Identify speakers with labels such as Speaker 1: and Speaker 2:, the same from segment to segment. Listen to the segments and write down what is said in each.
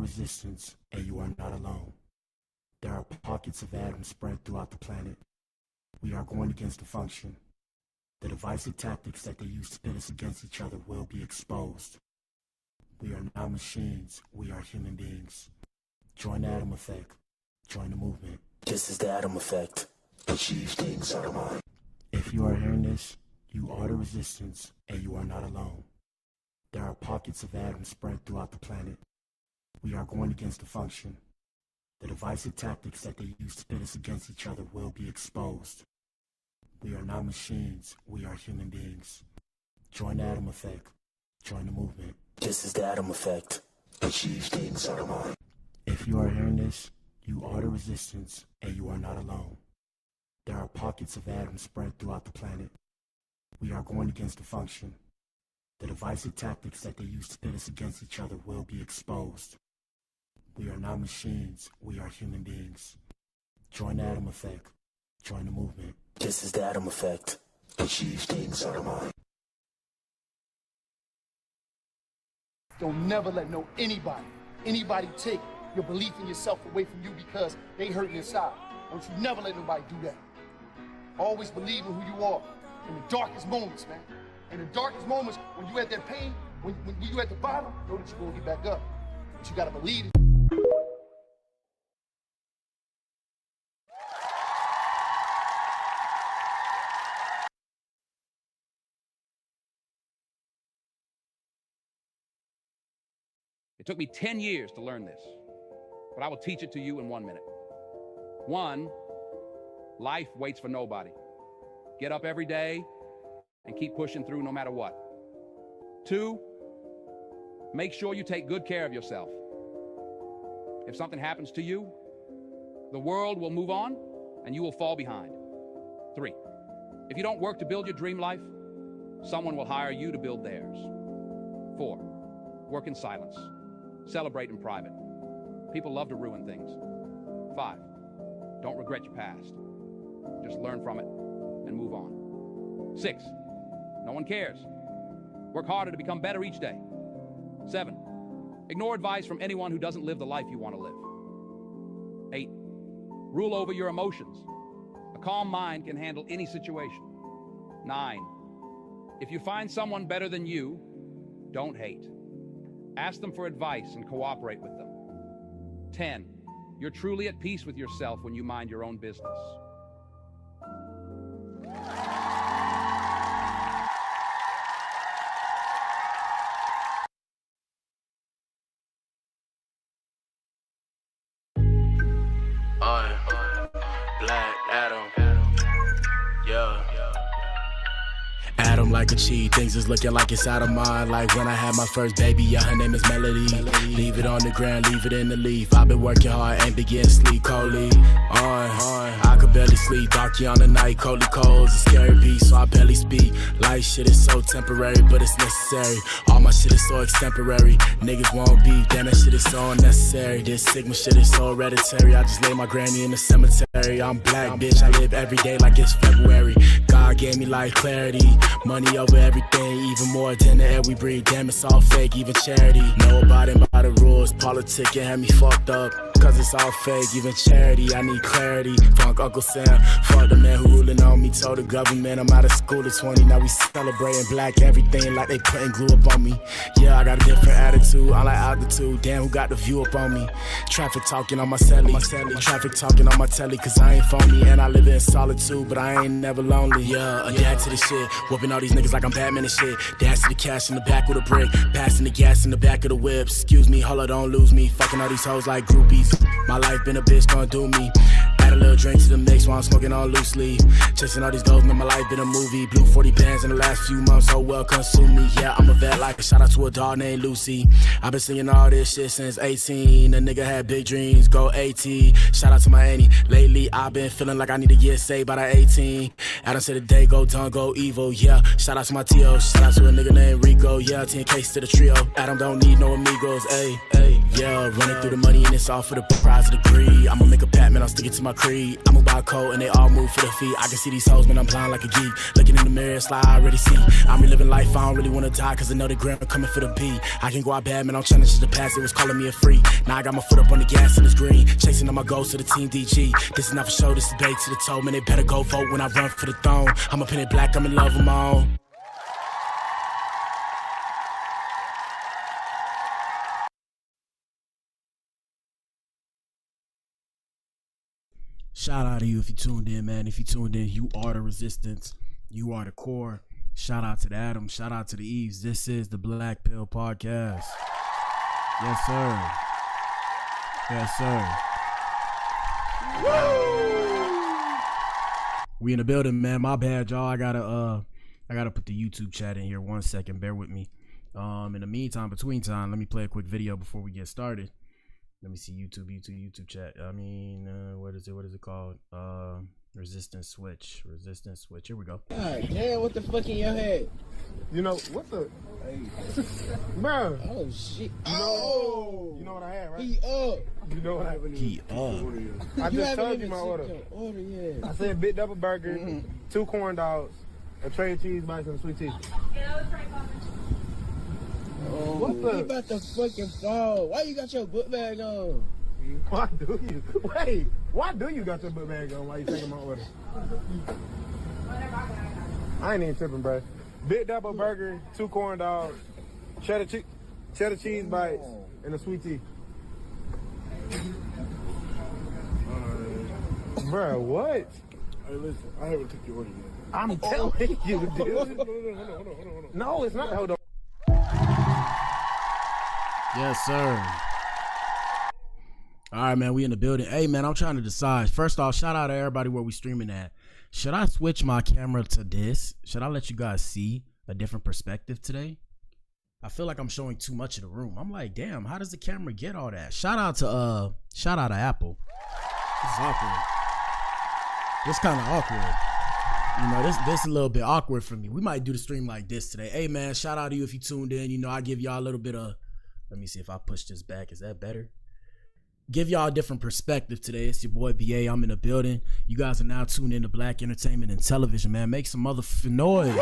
Speaker 1: resistance, and you are not alone. There are pockets of atoms spread throughout the planet. We are going against the function. The divisive tactics that they use to pit us against each other will be exposed. We are not machines, we are human beings. Join the atom effect. Join the movement.
Speaker 2: This is the atom effect. Achieve things out of mind.
Speaker 1: If you are hearing this, you are the resistance, and you are not alone. There are pockets of atoms spread throughout the planet. We are going against the function. The divisive tactics that they use to pit us against each other will be exposed. We are not machines, we are human beings. Join the atom effect. Join the movement.
Speaker 2: This is the atom effect. Achieve things out of mind.
Speaker 1: If you are hearing this, you are the resistance, and you are not alone. There are pockets of atoms spread throughout the planet. We are going against the function. The divisive tactics that they use to pit us against each other will be exposed. We are not machines, we are human beings. Join the atom effect. Join the movement.
Speaker 2: This is the atom effect. Achieve things out of mind.
Speaker 3: Don't never let anybody take your belief in yourself away from you because they hurting inside. Don't you never let nobody do that. Always believe in who you are in the darkest moments, man. In the darkest moments, when you at that pain, when you at the bottom, know that you're gonna get back up. But you gotta believe it.
Speaker 4: It took me 10 years to learn this, but I will teach it to you in 1 minute. 1, life waits for nobody. Get up every day and keep pushing through no matter what. 2, make sure you take good care of yourself. If something happens to you, the world will move on and you will fall behind. 3, if you don't work to build your dream life, someone will hire you to build theirs. 4, work in silence. Celebrate in private. People love to ruin things. 5, don't regret your past. Just learn from it and move on. 6, no one cares. Work harder to become better each day. 7, ignore advice from anyone who doesn't live the life you want to live. 8, rule over your emotions. A calm mind can handle any situation. 9, if you find someone better than you, don't hate. Ask them for advice and cooperate with them. 10, you're truly at peace with yourself when you mind your own business.
Speaker 2: Black Adam. Yeah.
Speaker 5: Adam like a cheat, things is looking like it's out of mind. Like when I had my first baby, yeah, her name is Melody. Leave it on the ground, leave it in the leaf. I've been working hard, ain't been getting sleep, coldly. I could barely sleep, darky on the night, coldly cold's a scary beast, so I barely speak. Life shit is so temporary, but it's necessary. All my shit is so extemporary. Niggas won't beef, damn that shit is so unnecessary. This Sigma shit is so hereditary. I just lay my granny in the cemetery. I'm black, bitch, I live every day like it's February. God gave me life clarity. Money over everything, even more than the air we breathe. Damn, it's all fake, even charity. Know about it by the rules, politicking had me fucked up. Cause it's all fake, even charity, I need clarity. Funk Uncle Sam, fuck the man who ruling on me. Told the government I'm out of school at 20. Now we celebrating black everything like they putting glue up on me. Yeah, I got a different attitude, I like altitude. Damn, who got the view up on me? Traffic talking on my celly. Traffic talking on my telly, cause I ain't phony. And I live in solitude, but I ain't never lonely. Yeah, a dad to the shit, whooping all these niggas like I'm Batman and shit. Dash to the cash in the back with a brick, passing the gas in the back of the whip. Excuse me, holla, don't lose me. Fucking all these hoes like groupies. My life been a bitch, gon' do me. Add a little drink to the mix while I'm smoking on loose leaf. Chasing all these goals, man, my life been a movie. Blew 40 bands in the last few months, oh well, consume me. Yeah, I'm a vet like a shout out to a dog named Lucy. I've been singing all this shit since 18. A nigga had big dreams, go 18. Shout out to my auntie. Lately, I've been feeling like I need to get saved by the 18. Adam said the day go done, go evil, yeah. Shout out to my T.O. Shout out to a nigga named Rico, yeah. 10 case to the trio. Adam don't need no amigos, ayy. Yeah, running through the money and it's all for the prize of the greed. I'ma make a pact, man, I'll stick it to my creed. I'ma buy a coat and they all move for the feet. I can see these hoes, man, I'm blind like a geek. Looking in the mirror, it's like I already see. I'm reliving life, I don't really wanna die, cause I know the gram coming for the beat. I can go out bad, man, I'm challenging the past, it was calling me a freak. Now I got my foot up on the gas and it's green. Chasing all my goals to the team DG. This is not for show, this is bait to the toe, man, they better go vote when I run for the throne. I'm a penny black, I'm in love with my own. Shout out to you if you tuned in, man. If you tuned in, you are the resistance. You are the core. Shout out to the Adam. Shout out to the Eves. This is the Blac Pill podcast. Yes, sir. Yes, sir. Woo! We in the building, man. My bad, y'all. I gotta put the YouTube chat in here. 1 second. Bear with me. In the meantime, between time, let me play a quick video before we get started. Let me see YouTube chat. I mean, what is it called? Resistance switch. Here we go.
Speaker 6: God damn, what the fuck in your head?
Speaker 3: You know, what the? Bro.
Speaker 6: Oh, shit.
Speaker 3: You know what I had, right?
Speaker 6: He up.
Speaker 3: You know what I had?
Speaker 5: He up.
Speaker 3: I just told you my order.
Speaker 6: Yeah.
Speaker 3: I said big double burger, 2 corn dogs, a tray of cheese bites, and a sweet tea.
Speaker 6: Oh,
Speaker 3: what the?
Speaker 6: You about to fucking fall. Why you got your book bag on?
Speaker 3: Why do you? Wait, why do you got your book bag on while you taking my order? I ain't even tripping, bro. Big double burger, 2 corn dogs, cheddar cheese bites, and a sweet tea. Bro, what?
Speaker 7: Hey, listen, I haven't took your order yet.
Speaker 3: I'm telling you, dude.
Speaker 7: Hold on.
Speaker 3: No, it's not. Hold on.
Speaker 5: Yes, sir. All right, man, we in the building. Hey, man, I'm trying to decide. First off, shout out to everybody where we streaming at. Should I switch my camera to this? Should I let you guys see a different perspective today? I feel like I'm showing too much of the room. I'm like, damn, how does the camera get all that? Shout out to Apple. This is awkward. This kind of awkward. You know, this is a little bit awkward for me. We might do the stream like this today. Hey, man, shout out to you if you tuned in. You know, I give y'all a little bit of, let me see if I push this back. Is that better? Give y'all a different perspective today. It's your boy BA. I'm in the building. You guys are now tuned in to Black Entertainment and Television, man. Make some motherfucking noise.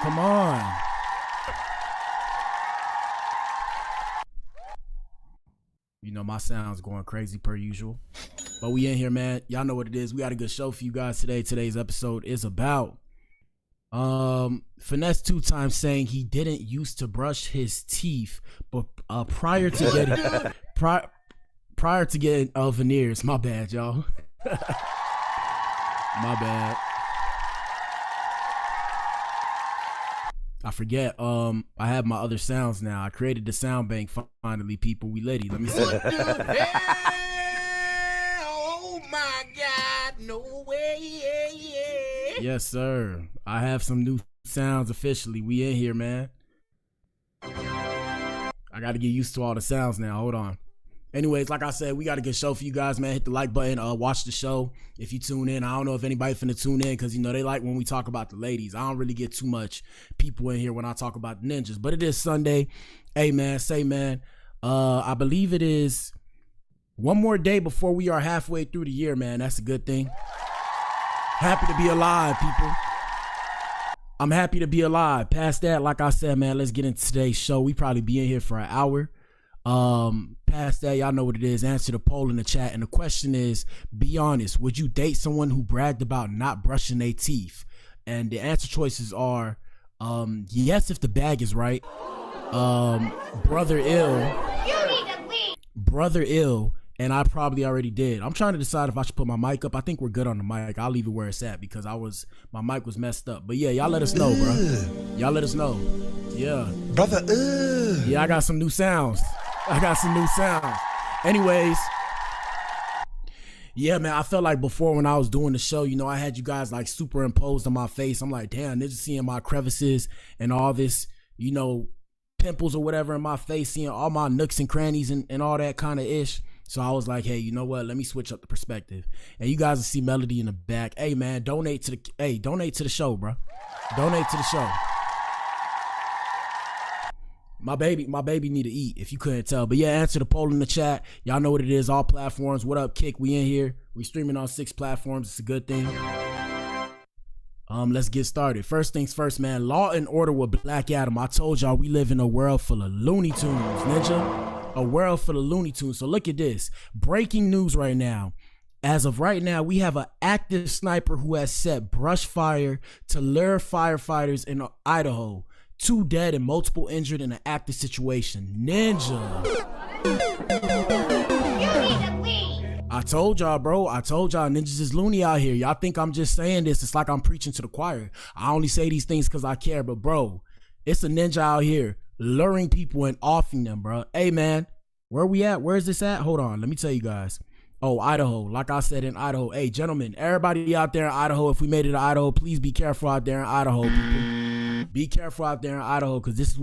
Speaker 5: Come on. You know, my sound's going crazy per usual. But we in here, man. Y'all know what it is. We got a good show for you guys today. Today's episode is about Finesse2Tymes saying he didn't used to brush his teeth, but prior to getting veneers. My bad, y'all. My bad. I forget. I have my other sounds now. I created the sound bank finally, people. We litty. Let me see.
Speaker 6: Oh my God, no way.
Speaker 5: Yes, sir. I have some new sounds officially. We in here, man. I got to get used to all the sounds now. Hold on. Anyways, like I said, we got a good show for you guys, man. Hit the like button. Watch the show if you tune in. I don't know if anybody finna tune in because, you know, they like when we talk about the ladies. I don't really get too much people in here when I talk about the ninjas. But it is Sunday. Hey, man, I believe it is one more day before we are halfway through the year, man. That's a good thing. Happy to be alive, people. I'm happy to be alive. Past that, like I said, man, let's get into today's show. We probably be in here for an hour. Past that, y'all know what it is. Answer the poll in the chat. And the question is, be honest, would you date someone who bragged about not brushing their teeth? And the answer choices are yes if the bag is right, brother ill, and I probably already did. I'm trying to decide if I should put my mic up. I think we're good on the mic. I'll leave it where it's at because my mic was messed up. But yeah, y'all let us know, bro. Y'all let us know. Yeah.
Speaker 2: Brother,
Speaker 5: yeah, I got some new sounds. Anyways, yeah, man, I felt like before when I was doing the show, you know, I had you guys like superimposed on my face. I'm like, damn, they're just seeing my crevices and all this, you know, pimples or whatever in my face, seeing all my nooks and crannies and all that kind of ish. So I was like, hey, you know what? Let me switch up the perspective. And you guys will see Melody in the back. Hey, man, donate to the show, bro. Donate to the show. My baby need to eat, if you couldn't tell. But yeah, answer the poll in the chat. Y'all know what it is, all platforms. What up, Kick? We in here. We streaming on 6 platforms. It's a good thing. Let's get started. First things first, man. Law and Order with Black Adam. I told y'all we live in a world full of Looney Tunes, ninja. A world full of Looney Tunes. So look at this. Breaking news right now. As of right now, we have an active sniper who has set brush fire to lure firefighters in Idaho. 2 dead and multiple injured in an active situation. Ninja. I told y'all, bro. I told y'all niggas is loony out here. Y'all think I'm just saying this. It's like I'm preaching to the choir. I only say these things because I care. But, bro, it's a ninja out here luring people and offing them, bro. Hey, man, where we at? Where is this at? Hold on. Let me tell you guys. Oh, Idaho. Like I said, in Idaho. Hey, gentlemen, everybody out there in Idaho, if we made it to Idaho, please be careful out there in Idaho, people. Be careful out there in Idaho, because this is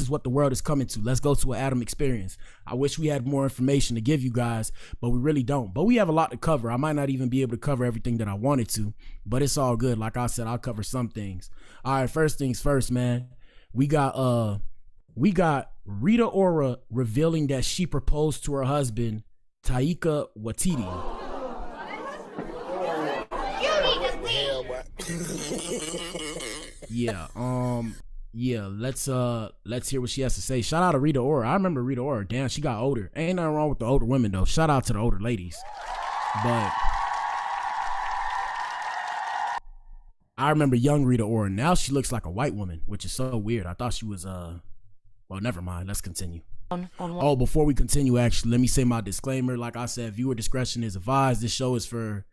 Speaker 5: what the world is coming to. Let's go to an Adam experience. I wish we had more information to give you guys, but we really don't. But we have a lot to cover. I might not even be able to cover everything that I wanted to, but it's all good. Like I said, I'll cover some things. All right, first things first, man. We got Rita Ora revealing that she proposed to her husband, Taika Waititi. Let's hear what she has to say. Shout out to Rita Ora. I remember Rita Ora. Damn, she got older. Ain't nothing wrong with the older women though. Shout out to the older ladies. But I remember young Rita Ora. Now she looks like a white woman, which is so weird. I thought she was well, never mind. Let's continue. Oh, before we continue, actually, let me say my disclaimer. Like I said, viewer discretion is advised. This show is for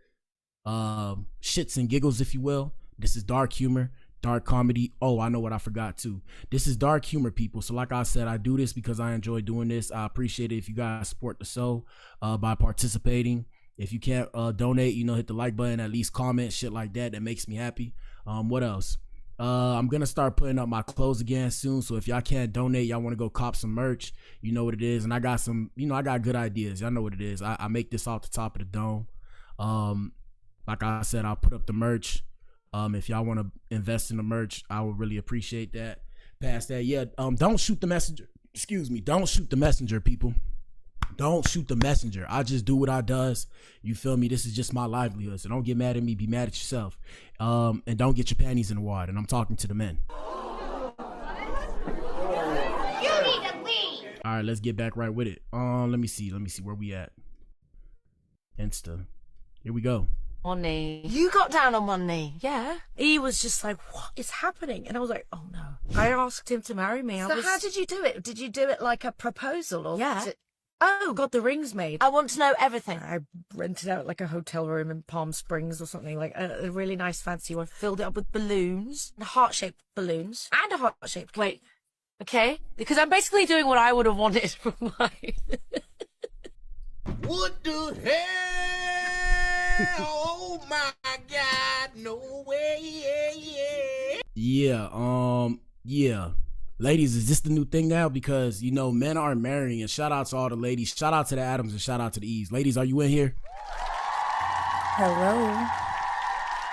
Speaker 5: shits and giggles, if you will. This is dark humor, dark comedy. Oh, I know what I forgot too. This is dark humor, people. So like I said, I do this because I enjoy doing this. I appreciate it if you guys support the show by participating. If you can't donate, hit the like button, at least comment, shit like that. That makes me happy. What else? I'm gonna start putting up my clothes again soon, so if y'all can't donate, y'all want to go cop some merch, you know what it is. And I got some, I got good ideas. Y'all know what it is. I make this off the top of the dome. Like I said, I'll put up the merch. If y'all want to invest in the merch, I would really appreciate that. Past that, yeah. Don't shoot the messenger. Excuse me. Don't shoot the messenger, people. Don't shoot the messenger. I just do what I does. You feel me? This is just my livelihood. So don't get mad at me. Be mad at yourself. And don't get your panties in the water. And I'm talking to the men.
Speaker 8: You need to leave.
Speaker 5: All right, let's get back right with it. Let me see where we at. Insta. Here we go.
Speaker 9: One knee. You got down on one knee. Yeah. He was just like, what is happening? And I was like, oh no. I asked him to marry me. So how did you do it? Did you do it like a proposal? Or yeah. Oh, got the rings made. I want to know everything. I rented out like a hotel room in Palm Springs or something, like a really nice fancy one. Filled it up with balloons, heart-shaped balloons, and a heart-shaped. Wait, okay? Because I'm basically doing what I would have wanted for my...
Speaker 6: What the hell? Oh my God, no way.
Speaker 5: Yeah. Ladies, is this the new thing now? Because, men aren't marrying, and shout out to all the ladies. Shout out to the Adams and shout out to the Eves. Ladies, are you in here?
Speaker 9: Hello?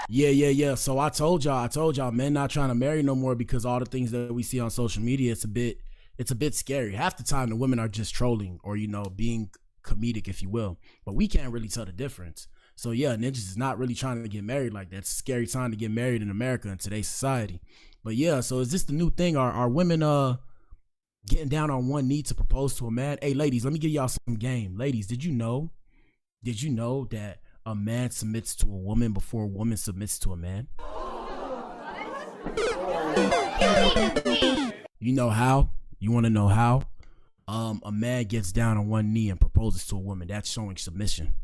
Speaker 5: Yeah. So I told y'all, men not trying to marry no more because all the things that we see on social media, it's a bit scary. Half the time the women are just trolling or, being comedic, if you will. But we can't really tell the difference. So yeah, ninjas is not really trying to get married like that. It's a scary time to get married in America in today's society. But yeah, so is this the new thing? Are women getting down on one knee to propose to a man? Hey ladies, let me give y'all some game. Ladies, did you know that a man submits to a woman before a woman submits to a man? You know how? You want to know how? A man gets down on one knee and proposes to a woman. That's showing submission.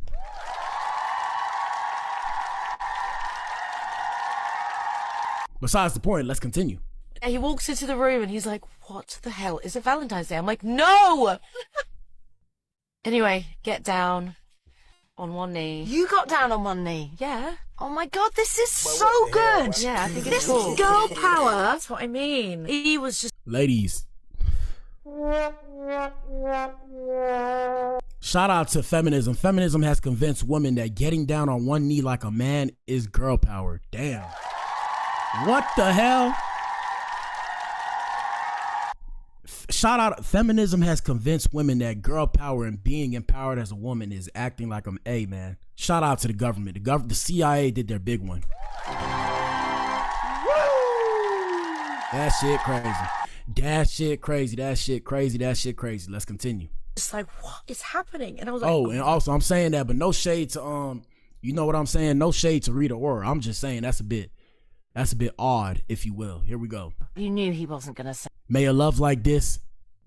Speaker 5: Besides the point, let's continue.
Speaker 9: And he walks into the room and he's like, what the hell? Is it Valentine's Day? I'm like, no! Anyway, get down on one knee. You got down on one knee? Yeah. Oh my God, this is so good! Yeah, I think it's cool. This girl power! That's what I mean. He was just...
Speaker 5: Ladies. Shout out to feminism. Feminism has convinced women that getting down on one knee like a man is girl power. Damn. What the hell? shout out, feminism has convinced women that girl power and being empowered as a woman is acting like a man. Shout out to the government. The CIA did their big one. That shit crazy. That shit crazy. That shit crazy. That shit crazy. Let's continue.
Speaker 9: It's like, what is happening? And I was like,
Speaker 5: oh, and also I'm saying that, but no shade to you know what I'm saying? No shade to Rita Ora. I'm just saying that's a bit odd, if you will. Here we go.
Speaker 9: You knew he wasn't gonna say.
Speaker 5: May a love like this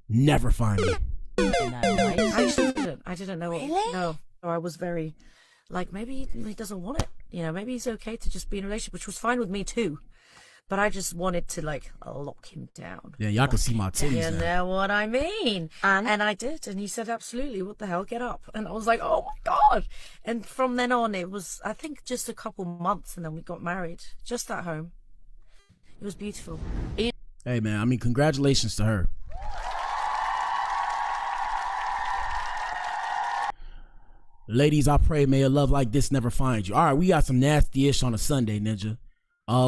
Speaker 5: never find me.
Speaker 9: No, I actually didn't. I didn't know.
Speaker 8: Really?
Speaker 9: No, I was very, like, maybe he doesn't want it. You know, maybe he's okay to just be in a relationship, which was fine with me too. But I just wanted to, like, lock him down.
Speaker 5: Yeah, y'all can see my titties
Speaker 9: You know what I mean? And I did. And he said, absolutely, what the hell, get up. And I was like, oh my God. And from then on, it was, I think, just a couple months, and then we got married, just at home. It was beautiful.
Speaker 5: Hey, man, I mean, congratulations to her. Ladies, I pray may a love like this never find you. All right, we got some nasty-ish on a Sunday, Ninja.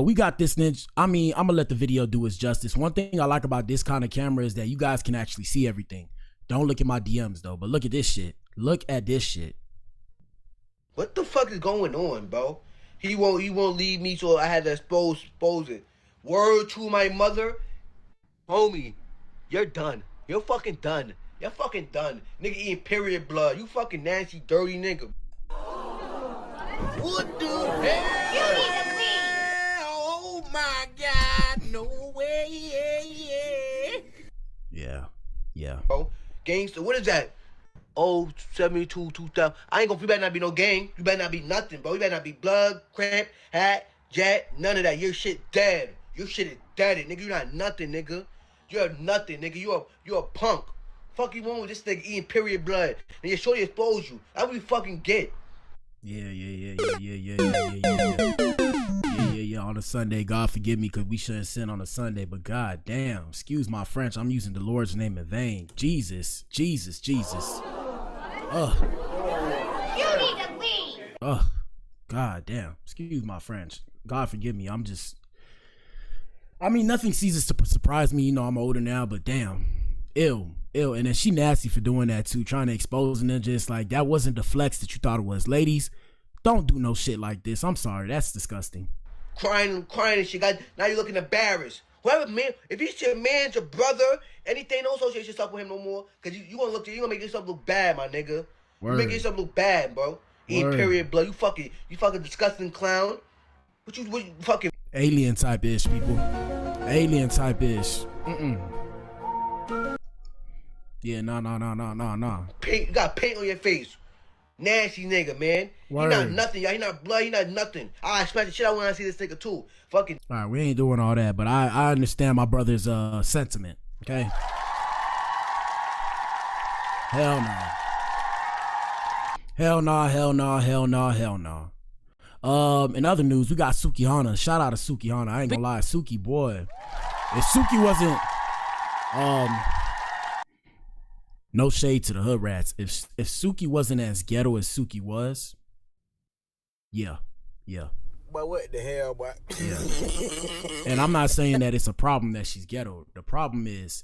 Speaker 5: We got this, Ninja. I mean, I'm gonna let the video do its justice. One thing I like about this kind of camera is that you guys can actually see everything. Don't look at my DMs though, but look at this shit. Look at this shit.
Speaker 10: What the fuck is going on, bro? He won't leave me, so I had to expose it. Word to my mother, homie, you're done. You're fucking done. You're fucking done. Nigga eating period blood. You fucking nasty, dirty nigga. What the hell?
Speaker 8: You need to leave.
Speaker 10: Oh my God, no way.
Speaker 5: Yeah.
Speaker 10: Bro, gangster, what is that? Oh, 72, 2000. You better not be no gang. You better not be nothing, bro. You better not be blood, cramp, hat, jet, none of that. Your shit dead. Your shit is dead, nigga. You not nothing, nigga. You're nothing, nigga. You're a punk. Fuck you wrong with this nigga eating period blood. And you surely expose you. That's what you fucking get.
Speaker 5: Yeah. On a Sunday, God forgive me because we shouldn't sin on a Sunday, but God damn, excuse my French, I'm using the Lord's name in vain. Jesus. Ugh.
Speaker 8: You need to leave.
Speaker 5: Ugh. God damn. Excuse my French. God forgive me. I mean, nothing ceases to surprise me. You know, I'm older now, but damn. Ill. And then she nasty for doing that too, trying to expose and then just like, that wasn't the flex that you thought it was. Ladies, don't do no shit like this. I'm sorry. That's disgusting.
Speaker 10: Crying and shit. Now you're looking embarrassed. Whoever man, if he's your man, your brother, anything, don't associate yourself with him no more. Cause you gonna make yourself look bad, my nigga.
Speaker 5: Word.
Speaker 10: You make yourself look bad, bro. Eating period blood. You fucking disgusting clown. What you fucking
Speaker 5: alien type ish, people. Alien type ish. Yeah, no.
Speaker 10: Paint, you got paint on your face. Nasty nigga, man.
Speaker 5: Word.
Speaker 10: He not nothing, y'all. He not blood, he not nothing. I expect the shit out when I see this nigga too. Fucking.
Speaker 5: All right, we ain't doing all that, but I understand my brother's sentiment, okay? Hell no. In other news, we got Suki Hana. Shout out to Suki Hana. I ain't gonna lie, Suki, boy. If Suki wasn't, no shade to the hood rats. If Suki wasn't as ghetto as Suki was, yeah.
Speaker 6: But what the hell, boy?
Speaker 5: Yeah. And I'm not saying that it's a problem that she's ghetto. The problem is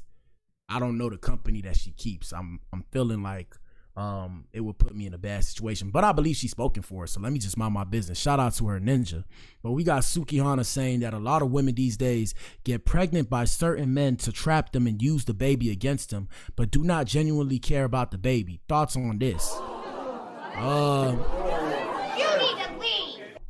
Speaker 5: I don't know the company that she keeps. I'm feeling like it would put me in a bad situation. But I believe she's spoken for her, so let me just mind my business. Shout out to her, Ninja. But we got Suki Hana saying that a lot of women these days get pregnant by certain men to trap them and use the baby against them, but do not genuinely care about the baby. Thoughts on this?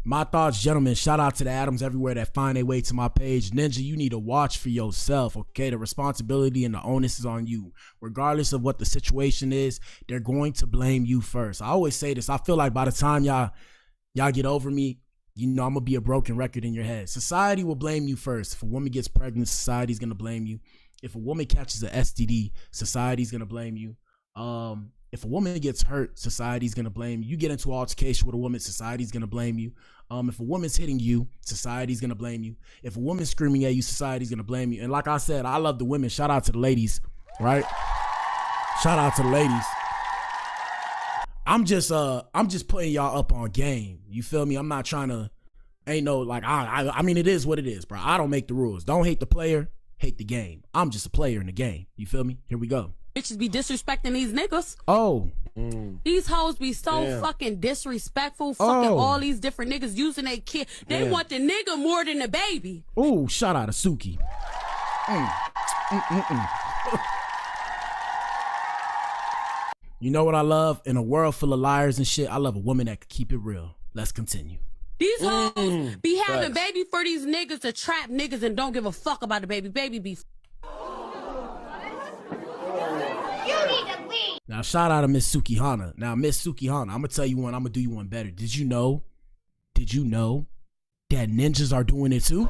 Speaker 5: My thoughts, gentlemen. Shout out to the Adams everywhere that find their way to my page. Ninja, you need to watch for yourself, okay? The responsibility and the onus is on you. Regardless of what the situation is, they're going to blame you first. I always say this. I feel like by the time y'all get over me, you know I'm going to be a broken record in your head. Society will blame you first. If a woman gets pregnant, society's going to blame you. If a woman catches an STD, society's going to blame you. If a woman gets hurt, society's going to blame you. You get into an altercation with a woman, society's going to blame you. If a woman's hitting you, society's going to blame you. If a woman's screaming at you, society's going to blame you. And like I said, I love the women. Shout out to the ladies, right? Shout out to the ladies. I'm just putting y'all up on game. You feel me? I'm not trying to, I mean, it is what it is, bro. I don't make the rules. Don't hate the player. hate the game. I'm just a player in the game. You feel me? Here we go.
Speaker 11: Bitches be disrespecting these niggas.
Speaker 5: Oh.
Speaker 11: These hoes be so fucking disrespectful. Fucking all these different niggas using their kid. They want the nigga more than the baby.
Speaker 5: Ooh, shout out to Suki. You know what I love? In a world full of liars and shit, I love a woman that can keep it real. Let's continue.
Speaker 11: These hoes be having baby for these niggas to trap niggas and don't give a fuck about the baby. Baby be...
Speaker 5: Now, shout out to Miss Sukihana. Now, Miss Sukihana, I'm going to tell you one. I'm going to do you one better. Did you know that ninjas are doing it too?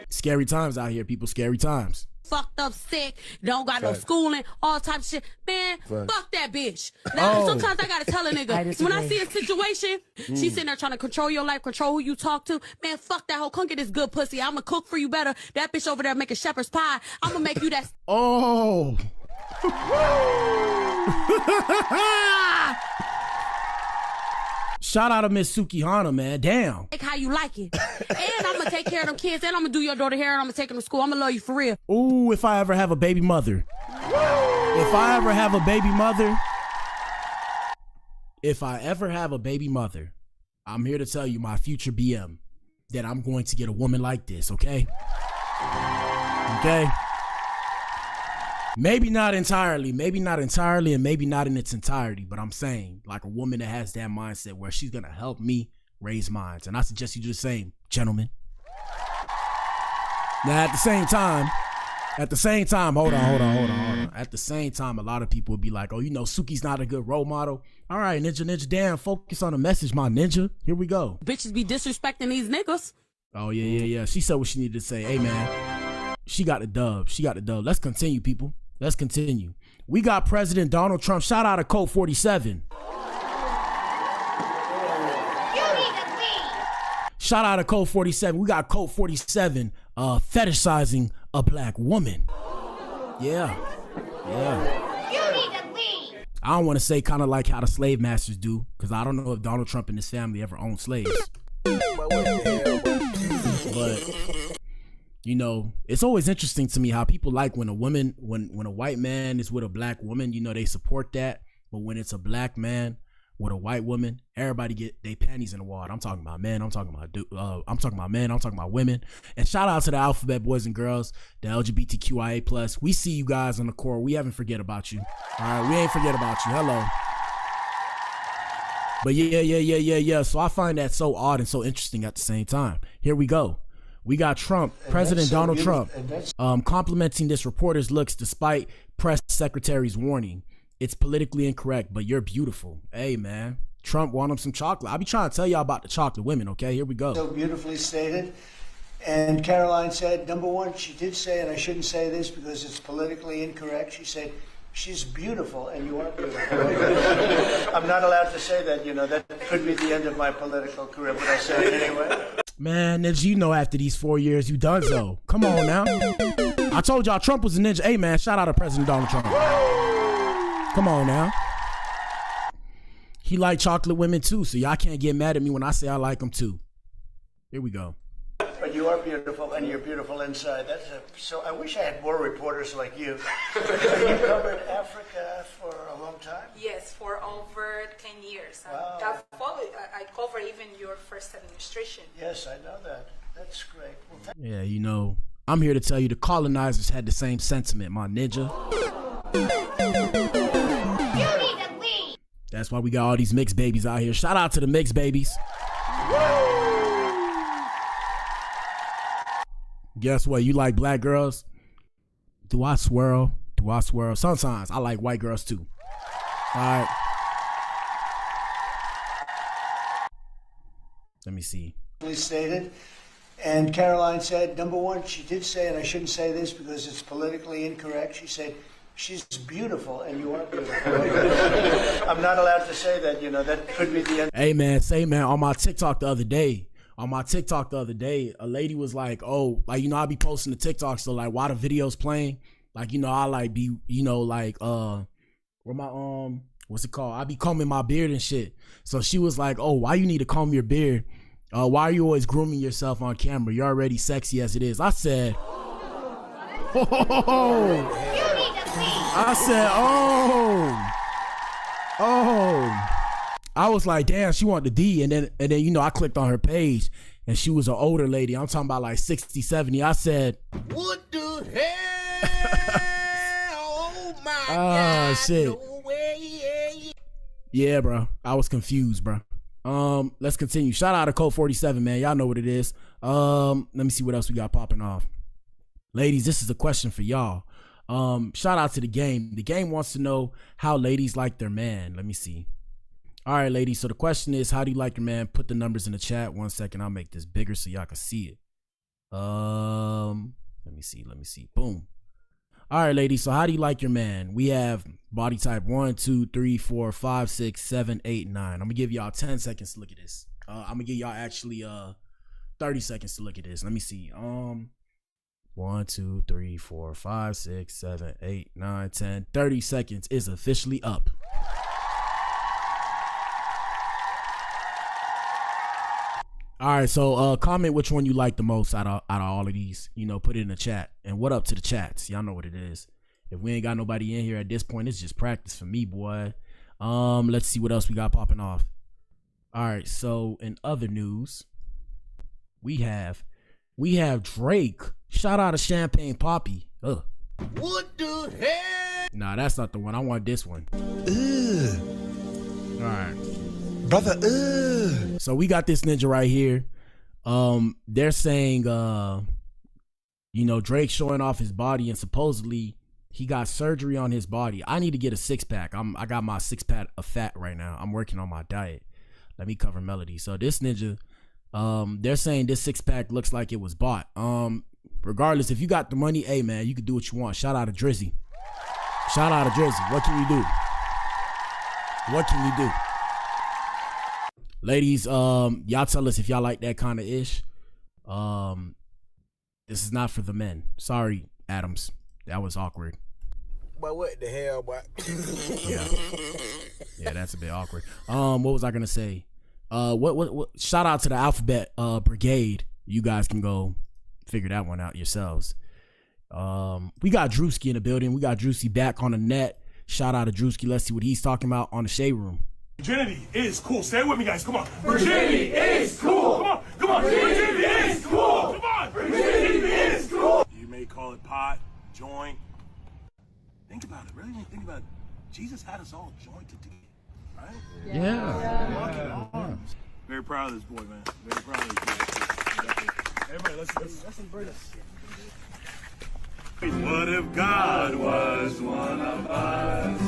Speaker 5: Scary times out here, people. Scary times.
Speaker 11: Fucked up, sick, don't got no schooling, all types of shit. Man, fuck that bitch. Now, sometimes I gotta tell a nigga, when I see a situation, she's sitting there trying to control your life, control who you talk to. Man, fuck that hoe. Come get this good pussy. I'ma cook for you better. That bitch over there making shepherd's pie. I'ma make you that.
Speaker 5: Oh. Shout out to Miss Sukihana, man. Damn.
Speaker 11: Like how you like it. And I'm gonna take care of them kids. And I'm gonna do your daughter hair. And I'm gonna take them to school. I'm gonna love you for real.
Speaker 5: Ooh, if I ever have a baby mother. If I ever have a baby mother. If I ever have a baby mother, I'm here to tell you, my future BM, that I'm going to get a woman like this, okay? Okay? Maybe not entirely, and maybe not in its entirety, but I'm saying like a woman that has that mindset where she's gonna help me raise mine. And I suggest you do the same, gentlemen. Now at the same time, hold on. At the same time, a lot of people would be like, oh, you know, Suki's not a good role model. All right, ninja, damn, focus on the message, my ninja. Here we go.
Speaker 11: Bitches be disrespecting these niggas.
Speaker 5: Oh, yeah. She said what she needed to say. Hey, man, she got the dub. Let's continue, people. Let's continue. We got President Donald Trump. Shout out to Code 47. Shout out to Code 47. We got Code 47 fetishizing a black woman. Yeah. I don't want to say kind of like how the slave masters do, because I don't know if Donald Trump and his family ever owned slaves. But you know, it's always interesting to me how people like when a woman, when a white man is with a black woman, you know, they support that. But when it's a black man with a white woman, everybody get their panties in the water. I'm talking about men. I'm talking about women. And shout out to the alphabet boys and girls, the LGBTQIA+. We see you guys on the court. We haven't forget about you. All right, we ain't forget about you. Hello. But yeah. So I find that so odd and so interesting at the same time. Here we go. We got Trump, President Donald Trump, complimenting this reporter's looks despite press secretary's warning. It's politically incorrect, but you're beautiful. Hey, man. Trump want him some chocolate. I'll be trying to tell y'all about the chocolate women, okay? Here we go.
Speaker 12: So beautifully stated. And Caroline said, number one, she did say, and I shouldn't say this because it's politically incorrect, she said, she's beautiful, and you are beautiful. I'm not allowed to say that, you know, that could be the end of my political career, but I said it anyway.
Speaker 5: Man, ninja, you know after these 4 years, you done so. Come on now. I told y'all Trump was a ninja. Hey, man, shout out to President Donald Trump. Come on now. He like chocolate women too, so y'all can't get mad at me when I say I like them too. Here we go.
Speaker 12: But you are beautiful, and you're beautiful inside. So I wish I had more reporters like you. You covered Africa for a long time?
Speaker 13: Yes, for over 10 years.
Speaker 12: Wow.
Speaker 13: I covered even your first administration.
Speaker 12: Yes, I know that. That's great. Well,
Speaker 5: yeah, you know, I'm here to tell you the colonizers had the same sentiment, my ninja. That's why we got all these mixed babies out here. Shout out to the mixed babies. Guess what? You like black girls? Do I swirl? Sometimes I like white girls too. All right. Let me see.
Speaker 12: Stated. And Caroline said, number one, she did say, and I shouldn't say this because it's politically incorrect, she said, she's beautiful, and you are beautiful. I'm not allowed to say that, you know, that could be the end.
Speaker 5: Hey, man, on my TikTok the other day, a lady was like, oh, like, you know, I be posting the TikTok, so like, while the video's playing, like, you know, I like be, you know, like, where my, what's it called? I be combing my beard and shit. So she was like, oh, why you need to comb your beard Why are you always grooming yourself on camera? You're already sexy as it is. I said, oh. I said, oh. I was like, damn, she wanted the D. And then, you know, I clicked on her page and she was an older lady. I'm talking about like 60, 70. I said, what the hell? Oh my God. Shit. No way. Yeah, bro. I was confused, bro. Let's continue. Shout out to Code 47, man. Y'all know what it is. Let me see what else we got popping off. Ladies, this is a question for y'all. Shout out to the game. The game wants to know how ladies like their man. Let me see. All right, ladies. So the question is, how do you like your man? Put the numbers in the chat. 1 second. I'll make this bigger so y'all can see it. Let me see. Boom. All right, ladies. So how do you like your man? We have body type 1, 2, 3, 4, 5, 6, 7, 8, 9. I'm gonna give y'all 10 seconds to look at this. I'm gonna give y'all actually 30 seconds to look at this. Let me see. 1, 2, 3, 4, 5, 6, 7, 8, 9, 10. 30 seconds is officially up. All right, so comment which one you like the most out of all of these. You know, put it in the chat. And what up to the chats? Y'all know what it is. If we ain't got nobody in here at this point, it's just practice for me, boy. Let's see what else we got popping off. All right, so in other news, we have Drake. Shout out to Champagne Poppy. Ugh. What the hell? Nah, that's not the one. I want this one. Ugh. All right. Brother, ugh. So we got this ninja right here. They're saying, you know, Drake showing off his body and supposedly he got surgery on his body. I need to get a 6-pack. I got my 6-pack of fat right now. I'm working on my diet. Let me cover Melody. So this ninja, they're saying this 6-pack looks like it was bought. Regardless, if you got the money, hey man, you can do what you want. Shout out to Drizzy. Shout out to Drizzy. What can you do? What can you do? Ladies, y'all tell us if y'all like that kind of ish. This is not for the men. Sorry, Adams. That was awkward.
Speaker 6: But what the hell, boy?
Speaker 5: Yeah, that's a bit awkward. What was I gonna say? What shout out to the Alphabet Brigade. You guys can go figure that one out yourselves. We got Drewski in the building. We got Drewski back on the net. Shout out to Drewski. Let's see what he's talking about on the Shade Room.
Speaker 7: Virginity is cool. Stay with me, guys. Come on. Virginity is cool. Come on. Come on. Virginity is cool. Come on. Virginity is cool. You may call it pot, joint. Think about it. Really think about it. Jesus had us all jointed together, right?
Speaker 5: Yeah.
Speaker 7: Very proud of this boy, man. Very proud of this boy. Everybody, let's embrace it. What if God was one of us?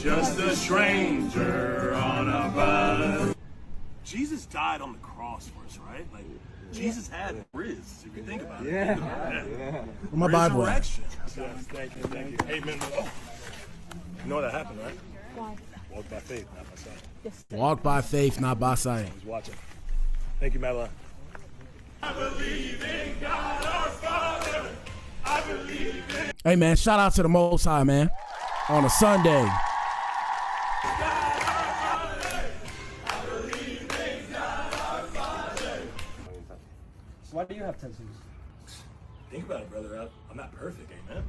Speaker 7: Just a stranger on a bus. Jesus died on the cross for us, right? Like, Jesus had riz, if you think about it. Yeah.
Speaker 5: My Bible.
Speaker 7: Resurrection. Thank you. Amen. Oh. You know that happened, right? Why? Walk by faith, not by sight.
Speaker 5: Yes. Walk by faith, not by sight.
Speaker 7: He's watching. Thank you, Madeline. I believe in God our Father. I believe in...
Speaker 5: Hey, man, shout out to the Most High, man. On a Sunday.
Speaker 6: Why do you have tattoos?
Speaker 7: Think about it, brother. I'm not perfect, amen.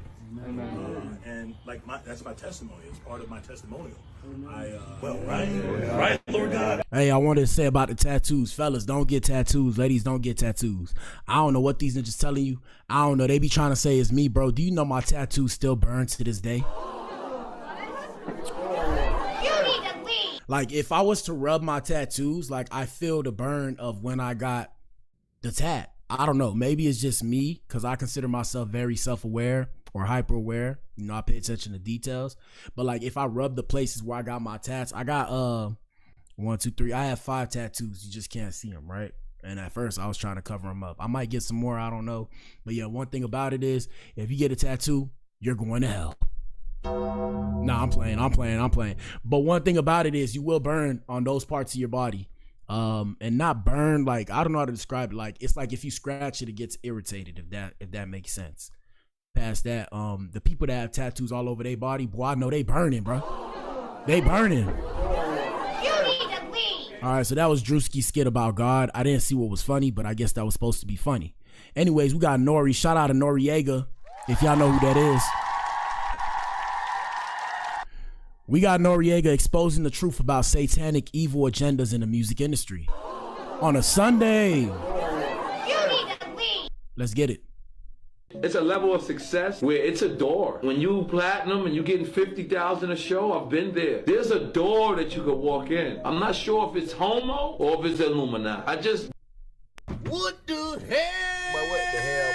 Speaker 7: And like that's my testimony. It's part of my testimonial. Right, Lord God.
Speaker 5: Hey, I wanted to say about the tattoos, fellas. Don't get tattoos. Ladies, don't get tattoos. I don't know what these niggas telling you. I don't know. They be trying to say it's me, bro. Do you know my tattoos still burn to this day?
Speaker 8: You need to leave.
Speaker 5: Like if I was to rub my tattoos, like I feel the burn of when I got the tat. I don't know. Maybe it's just me because I consider myself very self-aware or hyper-aware. You know, I pay attention to details. But like if I rub the places where I got my tats, I got 1, 2, 3. I have 5 tattoos. You just can't see them, right? And at first I was trying to cover them up. I might get some more. I don't know. But yeah, one thing about it is if you get a tattoo, you're going to hell. Nah, I'm playing. But one thing about it is you will burn on those parts of your body. And not burn, like I don't know how to describe it. Like it's like if you scratch it, it gets irritated, if that makes sense. Past that, the people that have tattoos all over their body, boy, I know they burning, bro. They burning.
Speaker 8: You need to leave.
Speaker 5: All right, so that was Drewski's skit about God. I didn't see what was funny, but I guess that was supposed to be funny. Anyways, we got Nori. Shout out to Noriega, if y'all know who that is. We got Noriega exposing the truth about satanic evil agendas in the music industry on a Sunday. Let's get it.
Speaker 14: It's a level of success where it's a door. When you platinum and you getting 50,000 a show, I've been there. There's a door that you could walk in. I'm not sure if it's homo or if it's Illuminati. I just...
Speaker 10: What the hell?
Speaker 6: But what the hell,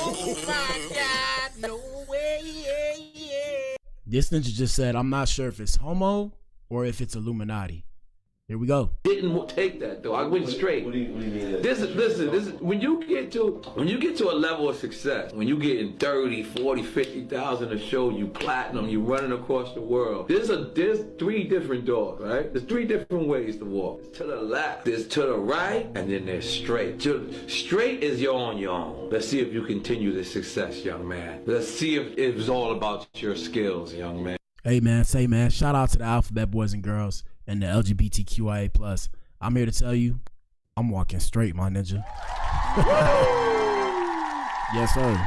Speaker 10: Oh my God, no way.
Speaker 5: This ninja just said, I'm not sure if it's homo or if it's Illuminati. Here we go.
Speaker 14: Didn't take that though. I went straight. What do you mean? This is when you get to a level of success, when you getting 30, 40, 50,000 a show, you platinum, you running across the world. There's 3 different doors, right? There's 3 different ways to walk. There's to the left, there's to the right, and then there's straight. Straight is you're on your own. Let's see if you continue this success, young man. Let's see if it's all about your skills, young man.
Speaker 5: Hey man, shout out to the Alphabet Boys and Girls and the LGBTQIA+. I'm here to tell you, I'm walking straight, my ninja. Yes, sir.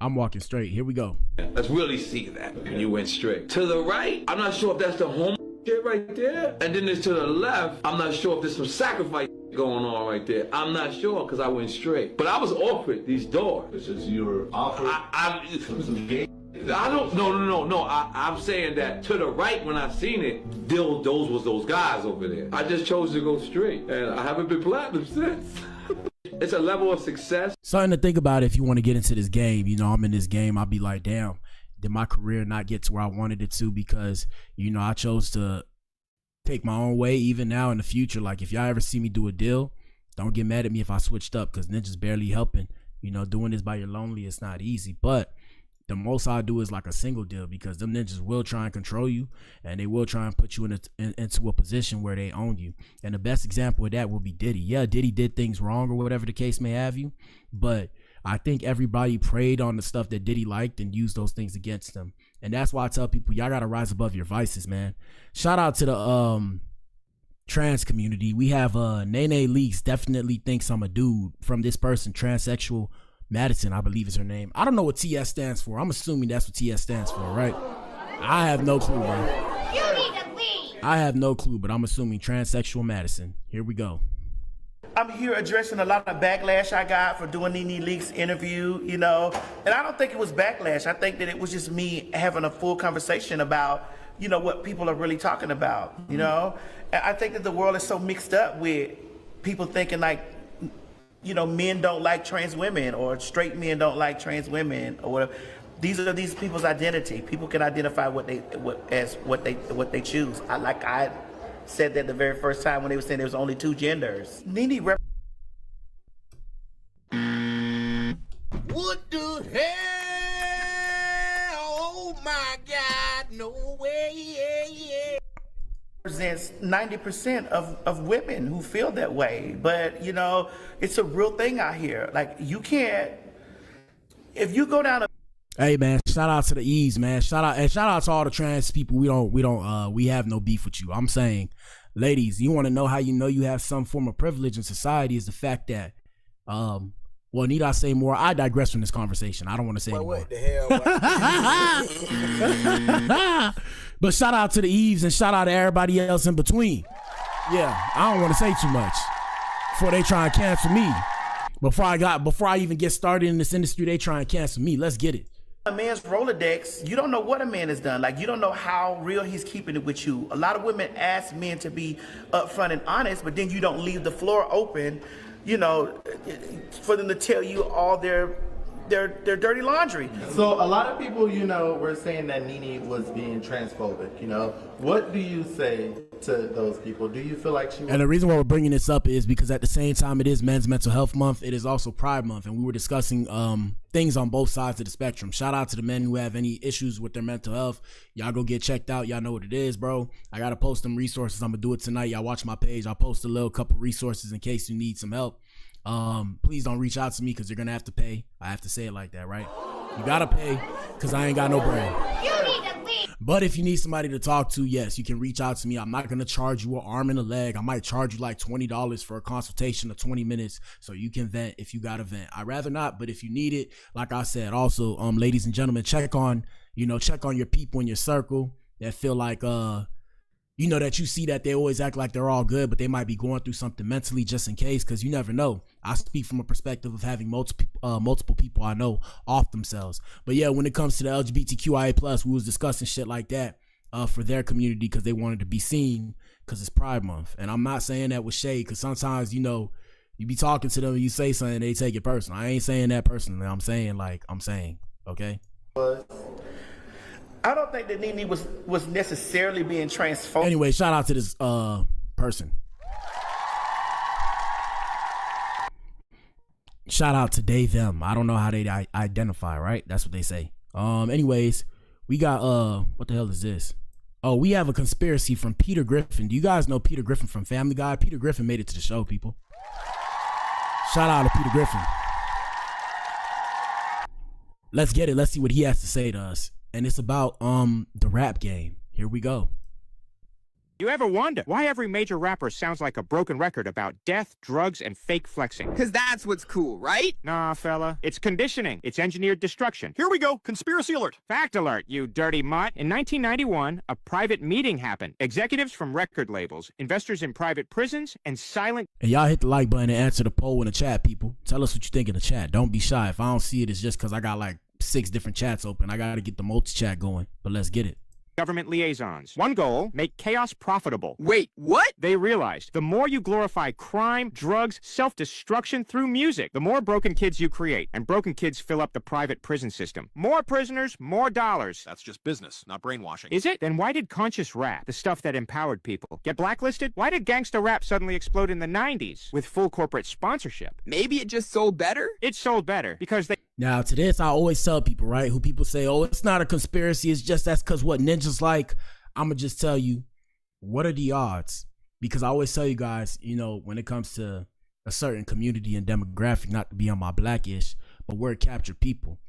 Speaker 5: I'm walking straight. Here we go.
Speaker 14: Let's really see that when you went straight. To the right, I'm not sure if that's the homo shit right there. And then there's to the left, I'm not sure if there's some sacrifice going on right there. I'm not sure because I went straight. But I was offered these doors.
Speaker 2: It's just you were offered some gay.
Speaker 14: I don't, no. I'm saying that to the right, when I seen it, those was those guys over there. I just chose to go straight, and I haven't been platinum since. It's a level of success.
Speaker 5: Something to think about if you want to get into this game. You know, I'm in this game. I'll be like, damn, did my career not get to where I wanted it to? Because, you know, I chose to take my own way. Even now in the future, like if y'all ever see me do a deal, don't get mad at me if I switched up, because ninja's barely helping. You know, doing this by your lonely, it's not easy. But the most I do is like a single deal, because them ninjas will try and control you, and they will try and put you into a position where they own you. And the best example of that will be Diddy. Yeah, Diddy did things wrong or whatever the case may have you, but I think everybody preyed on the stuff that Diddy liked and used those things against them. And that's why I tell people, y'all gotta rise above your vices, man. Shout out to the trans community. We have Nene Leaks definitely thinks I'm a dude from this person, transsexual Madison, I believe is her name. I don't know what TS stands for. I'm assuming that's what TS stands for, right? I have no clue, bro.
Speaker 8: You need to leave.
Speaker 5: I have no clue, but I'm assuming transsexual Madison. Here we go.
Speaker 15: I'm here addressing a lot of backlash I got for doing Nene Leakes interview, you know, and I don't think it was backlash. I think that it was just me having a full conversation about, you know, what people are really talking about, you know. And I think that the world is so mixed up with people thinking like, you know, men don't like trans women, or straight men don't like trans women, or whatever. These are these people's identity. People can identify what they choose. I said that the very first time when they were saying there was only 2 genders. Nene
Speaker 10: What the hell? Oh my God, no way.
Speaker 15: Represents 90% of women who feel that way. But, you know, it's a real thing out here. Like, you can't, if you go down a...
Speaker 5: Hey man, shout out to the E's, man. Shout out to all the trans people. We have no beef with you. I'm saying, ladies, you want to know how you know you have some form of privilege in society is the fact that, well, need I say more? I digress from this conversation. I don't want to say anymore.
Speaker 6: What the hell?
Speaker 5: But shout out to the Eves and shout out to everybody else in between. Yeah, I don't want to say too much before they try and cancel me. Before I even get started in this industry, they try and cancel me. Let's get it.
Speaker 15: A man's Rolodex, you don't know what a man has done. Like, you don't know how real he's keeping it with you. A lot of women ask men to be upfront and honest, but then you don't leave the floor open, you know, for them to tell you all their dirty laundry.
Speaker 16: So a lot of people, you know, were saying that Nene was being transphobic, you know. What do you say to those people? Do you feel like she was...
Speaker 5: And the reason why we're bringing this up is because at the same time it is Men's Mental Health Month, it is also Pride Month, and we were discussing things on both sides of the spectrum. Shout out to the men who have any issues with their mental health. Y'all go get checked out. Y'all know what it is, bro. I gotta post them resources. I'm gonna do it tonight. Y'all watch my page. I'll post a little couple resources in case you need some help. Please don't reach out to me because you're gonna have to pay. I have to say it like that, right? You gotta pay because I ain't got no brain.
Speaker 8: You need to leave.
Speaker 5: But if you need somebody to talk to, yes, you can reach out to me. I'm not going to charge you an arm and a leg. I might charge you like $20 for a consultation of 20 minutes so you can vent if you got a vent. I'd rather not, but if you need it, like I said, also, ladies and gentlemen, check on your people in your circle that feel like, that you see that they always act like they're all good, but they might be going through something mentally just in case, because you never know. I speak from a perspective of having multiple people I know off themselves. But yeah, when it comes to the LGBTQIA+, we was discussing shit like that for their community because they wanted to be seen because it's Pride Month. And I'm not saying that with shade, because sometimes, you be talking to them and you say something, they take it personal. I ain't saying that personally. I'm saying, okay?
Speaker 15: I don't think that Nene was necessarily being transphobic.
Speaker 5: Anyway, shout out to this person. Shout out to they, them. I don't know how they identify, right? That's what they say. Anyways, we got what the hell is this? Oh, we have a conspiracy from Peter Griffin. Do you guys know Peter Griffin from Family Guy? Peter Griffin made it to the show, people. Shout out to Peter Griffin. Let's get it. Let's see what he has to say to us. And it's about the rap game. Here we go.
Speaker 17: You ever wonder why every major rapper sounds like a broken record about death, drugs, and fake flexing? Because that's what's cool, right? Nah, fella. It's conditioning. It's engineered destruction. Here we go. Conspiracy alert. Fact alert, you dirty mutt. In 1991, a private meeting happened. Executives from record labels, investors in private prisons, and silent...
Speaker 5: And y'all hit the like button and answer the poll in the chat, people. Tell us what you think in the chat. Don't be shy. If I don't see it, it's just because I got like 6 different chats open. I got to get the multi-chat going. But let's get it.
Speaker 17: Government liaisons. One goal, make chaos profitable. Wait, what? They realized the more you glorify crime, drugs, self-destruction through music, the more broken kids you create. And broken kids fill up the private prison system. More prisoners, more dollars.
Speaker 18: That's just business, not brainwashing.
Speaker 17: Is it? Then why did conscious rap, the stuff that empowered people, get blacklisted? Why did gangsta rap suddenly explode in the 90s with full corporate sponsorship? Maybe it just sold better? It sold better because they...
Speaker 5: Now, to this, I always tell people, right, who people say, oh, it's not a conspiracy, it's just that's because what ninjas like. I'm going to just tell you, what are the odds? Because I always tell you guys, when it comes to a certain community and demographic, not to be on my blackish, but we're captured people.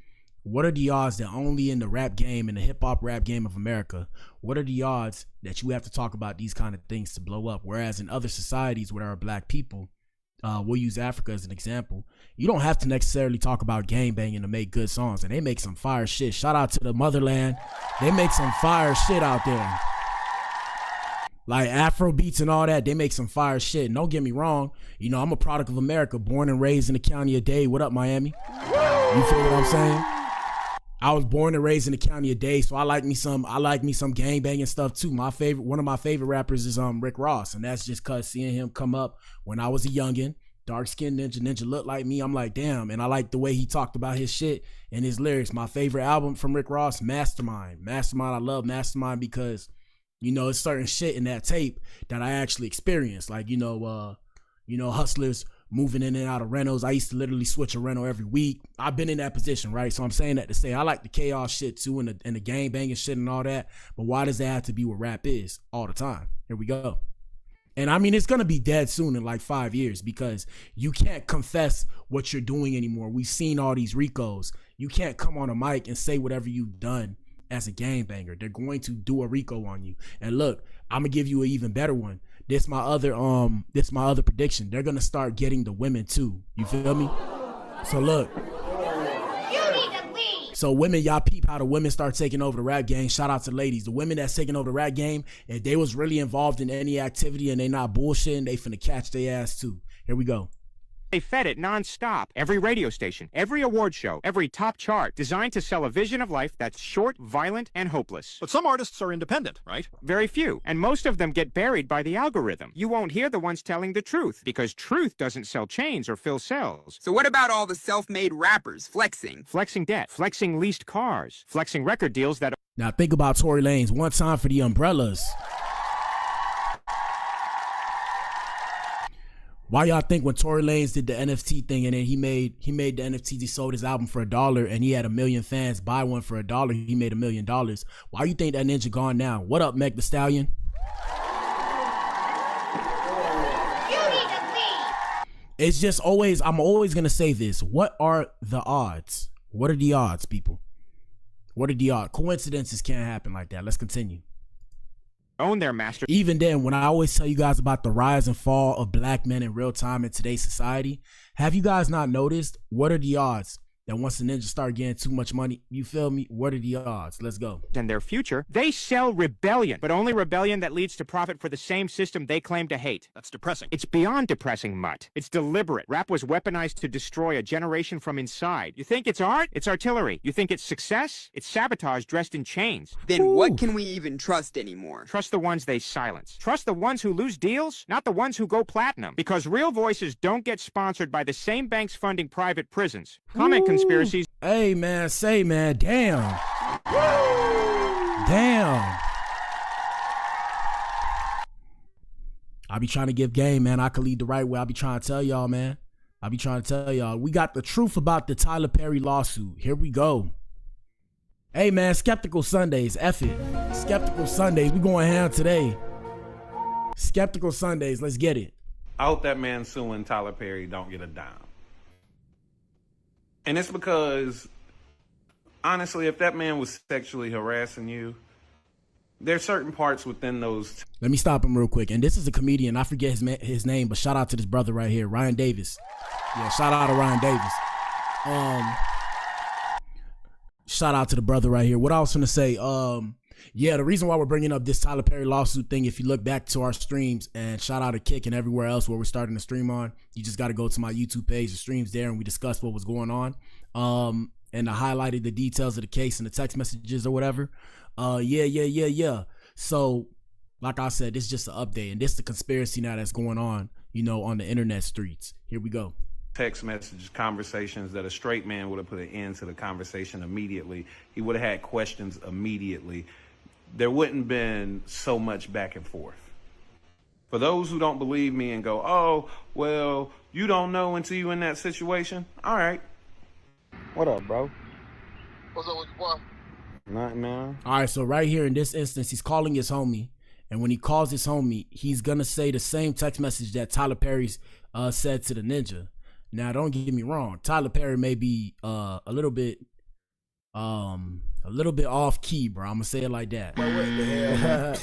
Speaker 5: What are the odds that only in the rap game, in the hip-hop rap game of America, what are the odds that you have to talk about these kind of things to blow up? Whereas in other societies where there are black people, we'll use Africa as an example. You don't have to necessarily talk about gangbanging to make good songs, and they make some fire shit. Shout out to the motherland. They make some fire shit out there. Like Afro beats and all that, they make some fire shit. And don't get me wrong, I'm a product of America, born and raised in the county of Dade. What up, Miami? You feel what I'm saying? I was born and raised in the county of Dade, so I like me some gangbanging stuff too. One of my favorite rappers is Rick Ross, and that's just cause seeing him come up when I was a youngin', dark-skinned ninja looked like me. I'm like, damn, and I like the way he talked about his shit and his lyrics. My favorite album from Rick Ross, Mastermind. I love Mastermind because it's certain shit in that tape that I actually experienced, like hustlers moving in and out of rentals. I used to literally switch a rental every week. I've been in that position, right? So I'm saying that to say I like the chaos shit too and the gang banging shit and all that. But why does that have to be what rap is all the time? Here we go. And I mean, it's going to be dead soon in like 5 years because you can't confess what you're doing anymore. We've seen all these RICOs. You can't come on a mic and say whatever you've done as a gangbanger. They're going to do a RICO on you. And look, I'm going to give you an even better one. This my other prediction. They're gonna start getting the women too. You feel me? So look.
Speaker 8: You need to leave.
Speaker 5: So women, y'all peep how the women start taking over the rap game. Shout out to ladies. The women that's taking over the rap game, if they was really involved in any activity and they not bullshitting, they finna catch their ass too. Here we go.
Speaker 17: They fed it nonstop. Every radio station, every award show, every top chart, designed to sell a vision of life that's short, violent, and hopeless.
Speaker 18: But some artists are independent, right?
Speaker 17: Very few, and most of them get buried by the algorithm. You won't hear the ones telling the truth, because truth doesn't sell chains or fill cells.
Speaker 19: So what about all the self-made rappers flexing?
Speaker 17: Flexing debt, flexing leased cars, flexing record deals that...
Speaker 5: Now think about Tory Lanez. One time for the umbrellas. Why y'all think when Tory Lanez did the NFT thing and then he made the NFT, he sold his album for $1 and he had 1 million fans buy one for $1, he made $1 million. Why you think that ninja gone now? What up, Meg the Stallion?
Speaker 8: You need to leave.
Speaker 5: It's just I'm always gonna say this. What are the odds? What are the odds, people? What are the odds? Coincidences can't happen like that. Let's continue.
Speaker 17: Own their master.
Speaker 5: Even then, when I always tell you guys about the rise and fall of black men in real time in today's society, have you guys not noticed? What are the odds that once the ninjas start getting too much money, you feel me? What are the odds? Let's go.
Speaker 17: And their future, they sell rebellion, but only rebellion that leads to profit for the same system they claim to hate. That's depressing. It's beyond depressing, mutt. It's deliberate. Rap was weaponized to destroy a generation from inside. You think it's art? It's artillery. You think it's success? It's sabotage dressed in chains.
Speaker 19: Then what can we even trust anymore?
Speaker 17: Trust the ones they silence. Trust the ones who lose deals, not the ones who go platinum. Because real voices don't get sponsored by the same banks funding private prisons. Comment conspiracies.
Speaker 5: Hey man, say man, damn. Damn. I be trying to give game, man. I could lead the right way. I be trying to tell y'all, man. I be trying to tell y'all. We got the truth about the Tyler Perry lawsuit. Here we go. Hey man, Skeptical Sundays, F it. Skeptical Sundays, we going ham today. Skeptical Sundays, let's get it.
Speaker 20: I hope that man suing Tyler Perry don't get a dime. And it's because, honestly, if that man was sexually harassing you, there's certain parts within those.
Speaker 5: Let me stop him real quick. And this is a comedian. I forget his name, but shout out to this brother right here, Ryan Davis. Yeah, shout out to Ryan Davis. Shout out to the brother right here. What I was going to say, yeah, the reason why we're bringing up this Tyler Perry lawsuit thing, if you look back to our streams, and shout out to Kick and everywhere else where we're starting to stream on, you just got to go to my YouTube page, the stream's there, and we discussed what was going on. And I highlighted the details of the case and the text messages or whatever. Yeah. So, like I said, this is just an update, and this is the conspiracy now that's going on, you know, on the internet streets. Here we go.
Speaker 20: Text messages, conversations that a straight man would have put an end to the conversation immediately. He would have had questions immediately. There wouldn't have been so much back and forth. For those who don't believe me and go, oh, well, you don't know until you're in that situation. All right.
Speaker 21: What up, bro?
Speaker 3: What's up with you, boy?
Speaker 21: Nothing, man.
Speaker 5: All right, so right here in this instance, he's calling his homie. And when he calls his homie, he's going to say the same text message that Tyler Perry's said to the ninja. Now, don't get me wrong. Tyler Perry may be a little bit off key, bro. I'm gonna say it like that.
Speaker 6: What the hell?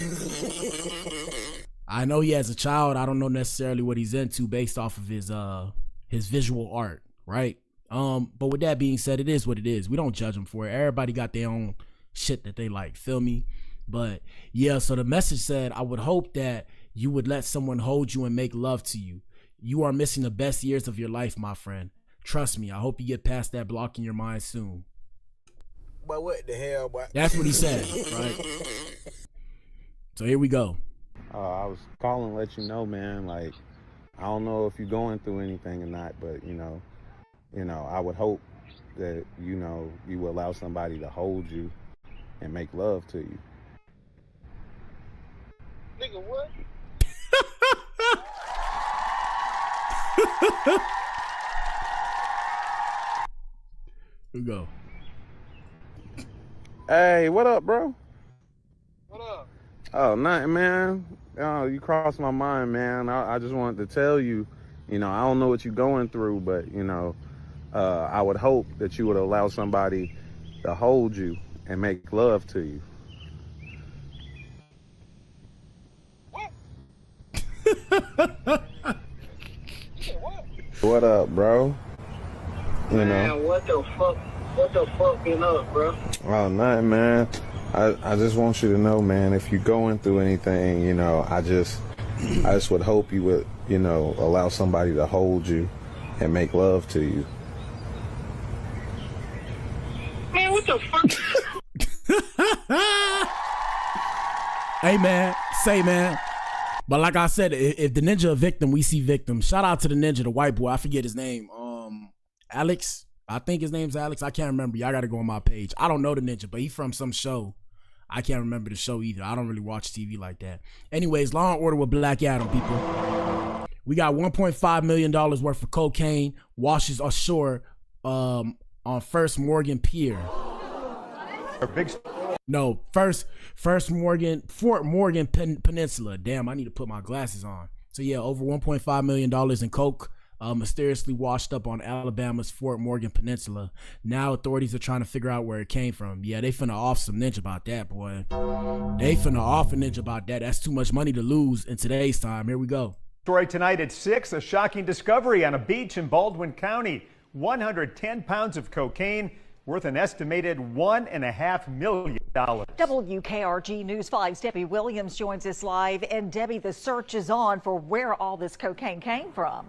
Speaker 5: I know he has a child. I don't know necessarily what he's into based off of his visual art, right? But with that being said, it is what it is. We don't judge him for it. Everybody got their own shit that they like, feel me? But yeah, so the message said, I would hope that you would let someone hold you and make love to you. You are missing the best years of your life, my friend. Trust me, I hope you get past that block in your mind soon.
Speaker 6: But what the hell, boy?
Speaker 5: That's what he said, right? So here we go.
Speaker 21: I was calling to let you know, man, like, I don't know if you're going through anything or not, but, you know, I would hope that, you know, you will allow somebody to hold you and make love to you.
Speaker 3: Nigga, what?
Speaker 5: Here we go.
Speaker 21: Hey, what up, bro?
Speaker 3: What up?
Speaker 21: Oh, nothing, man. Oh, you crossed my mind, man. I just wanted to tell you, you know, I don't know what you're going through, but, you know, I would hope that you would allow somebody to hold you and make love to you. What up, bro? You
Speaker 22: Man,
Speaker 21: know.
Speaker 22: what the fuck been up, bro?
Speaker 21: Oh, nothing, man. I just want you to know, man, if you're going through anything, you know, I just would hope you would, you know, allow somebody to hold you and make love to you.
Speaker 22: Man, what the fuck?
Speaker 5: Hey, man, say, man. But like I said, if the ninja a victim, we see victims. Shout out to the ninja, the white boy. I forget his name. Alex. I think his name's Alex. I can't remember. Y'all got to go on my page. I don't know the ninja, but he from some show. I can't remember the show either. I don't really watch TV like that. Anyways, Law & Order with Black Adam, people. We got $1.5 million worth of cocaine washes ashore on First Morgan Pier. No, Fort Morgan Peninsula. Damn, I need to put my glasses on. So yeah, over $1.5 million in coke mysteriously washed up on Alabama's Fort Morgan Peninsula. Now authorities are trying to figure out where it came from. Yeah, they finna off some ninja about that, boy. They finna off a ninja about that. That's too much money to lose in today's time. Here we go.
Speaker 1: Story tonight at 6, a shocking discovery on a beach in Baldwin County. 110 pounds of cocaine worth an estimated $1.5 million.
Speaker 4: WKRG News 5's Debbie Williams joins us live. And Debbie, the search is on for where all this cocaine came from.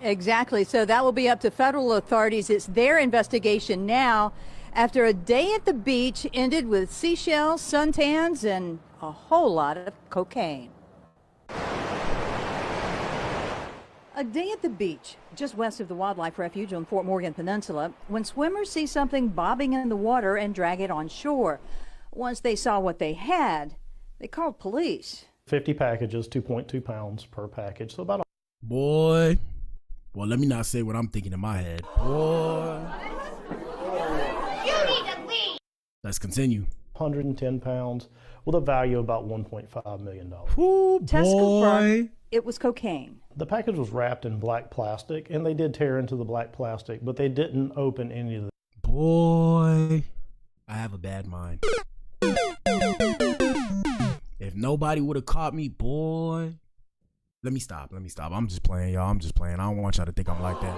Speaker 23: Exactly. So that will be up to federal authorities. It's their investigation now after a day at the beach ended with seashells, suntans, and a whole lot of cocaine. A day at the beach, just west of the wildlife refuge on Fort Morgan Peninsula, when swimmers see something bobbing in the water and drag it on shore. Once they saw what they had, they called police.
Speaker 24: 50 packages, 2.2 pounds per package, so about
Speaker 5: Boy. Well, let me not say what I'm thinking in my head. Boy.
Speaker 8: You need to leave.
Speaker 5: Let's continue.
Speaker 24: 110 pounds with a value of about $1.5 million.
Speaker 5: Ooh,
Speaker 23: Tests confirmed it was cocaine.
Speaker 24: The package was wrapped in black plastic, and they did tear into the black plastic, but they didn't open any of the...
Speaker 5: Boy, I have a bad mind. If nobody would have caught me, boy. Let me stop. I'm just playing, y'all. I'm just playing. I don't want y'all to think I'm like that.